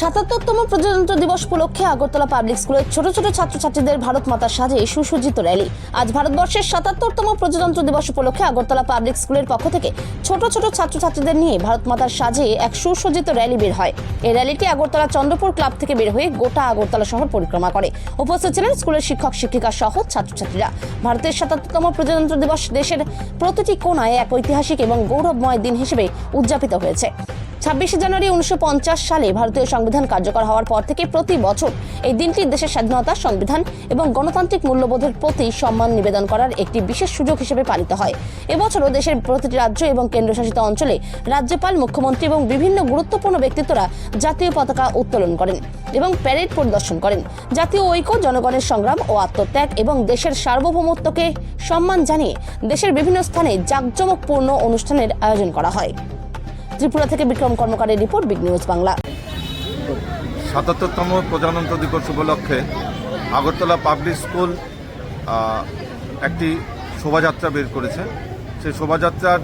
৭৭তম প্রজাতন্ত্র দিবস উপলক্ষে আগরতলা পাবলিক স্কুলের ছোট ছোট ছাত্রছাত্রীদের ভারত মাতার সাজে সুসজ্জিত র্যালি। আজ ভারতবর্ষের ৭৭তম প্রজাতন্ত্র দিবস উপলক্ষে আগরতলা পাবলিক স্কুলের পক্ষ থেকে ছোট ছোট ছাত্রছাত্রীদের নিয়ে ভারত মাতার সাজে এক সুসজ্জিত র্যালি বের হয়। এই র্যালিটি আগরতলা চন্দ্রপুর ক্লাব থেকে বের হয়ে গোটা আগরতলা শহর পরিক্রমা করে। উপস্থিত ছিলেন স্কুলের শিক্ষক শিক্ষিকা সহ ছাত্রছাত্রীরা। ভারতের ৭৭তম প্রজাতন্ত্র দিবস দেশের প্রতিটি কোণায় এক ঐতিহাসিক এবং গৌরবময় দিন হিসেবে উদযাপিত হয়েছে। ২৬শে জানুয়ারি ১৯৫০ সালে ভারতীয় সংবিধান কার্যকর হওয়ার পর থেকে প্রতি বছর এই দিনটি দেশের স্বাধীনতা, সংবিধান এবং গণতান্ত্রিক মূল্যবোধের প্রতি সম্মান নিবেদন করার একটি বিশেষ সুযোগ হিসেবে পালিত হয়। এবছরও দেশের প্রতিটি রাজ্য এবং কেন্দ্রশাসিত অঞ্চলে রাজ্যপাল, মুখ্যমন্ত্রী এবং বিভিন্ন গুরুত্বপূর্ণ ব্যক্তিত্বরা জাতীয় পতাকা উত্তোলন করেন এবং প্যারেড পরিদর্শন করেন। জাতীয় ঐক্য, জনগণের সংগ্রাম ও আত্মত্যাগ এবং দেশের সার্বভৌমত্বকে সম্মান জানিয়ে দেশের বিভিন্ন স্থানে জাঁকজমকপূর্ণ অনুষ্ঠানের আয়োজন করা হয়। ত্রিপুরা থেকে বিক্রম কর্মকারের রিপোর্ট, বিগ নিউজ বাংলা। ৭৭তম প্রজাতন্ত্র দিবস উপলক্ষে আগরতলা পাবলিক স্কুল একটি শোভাযাত্রা বের করেছে। সেই শোভাযাত্রার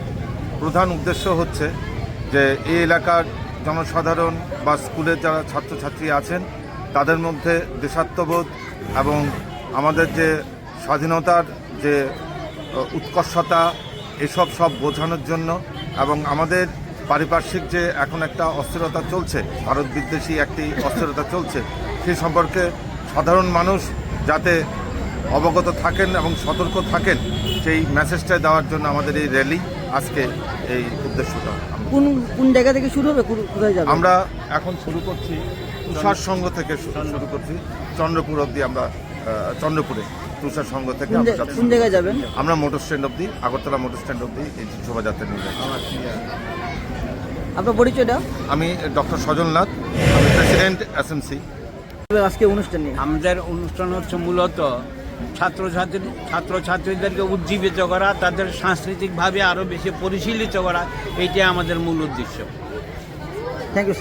প্রধান উদ্দেশ্য হচ্ছে যে এই এলাকার জনসাধারণ বা স্কুলের যারা ছাত্রছাত্রী আছেন তাদের মধ্যে দেশাত্মবোধ এবং আমাদের যে স্বাধীনতার যে উৎকর্ষতা এসব সব বোঝানোর জন্য এবং আমাদের পারিপার্শ্বিক যে এখন একটা অস্থিরতা চলছে, ভারত বিদ্বেষী একটি অস্থিরতা চলছে, সেই সম্পর্কে সাধারণ মানুষ যাতে অবগত থাকেন এবং সতর্ক থাকেন সেই মেসেজটা দেওয়ার জন্য আমাদের এই র্যালি, আজকে এই উদ্দেশ্যটা। কোন জায়গা থেকে শুরু হবে, কোথায় যাবে? আমরা এখন শুরু করছি তুষার সংঘ থেকে শুরু করছি, চন্দ্রপুর অবধি। আমরা চন্দ্রপুরে তুষার সংঘ থেকে কোন জায়গায় যাবেন? আমরা মোটর স্ট্যান্ড অবধি, আগরতলা মোটর স্ট্যান্ড অবধি এই শোভাযাত্রা নিয়ে যাচ্ছি। আপনার পরিচয়টা? আমি ডক্টর সজলনাথ, আমি প্রেসিডেন্ট এসএমসি। আজকে অনুষ্ঠান নিয়ে আমাদের অনুষ্ঠান হচ্ছে মূলত ছাত্রছাত্রীদেরকে উজ্জীবিত করা, তাদের সাংস্কৃতিকভাবে আরও বেশি পরিশীলিত করা, এইটাই আমাদের মূল উদ্দেশ্য। Thank you.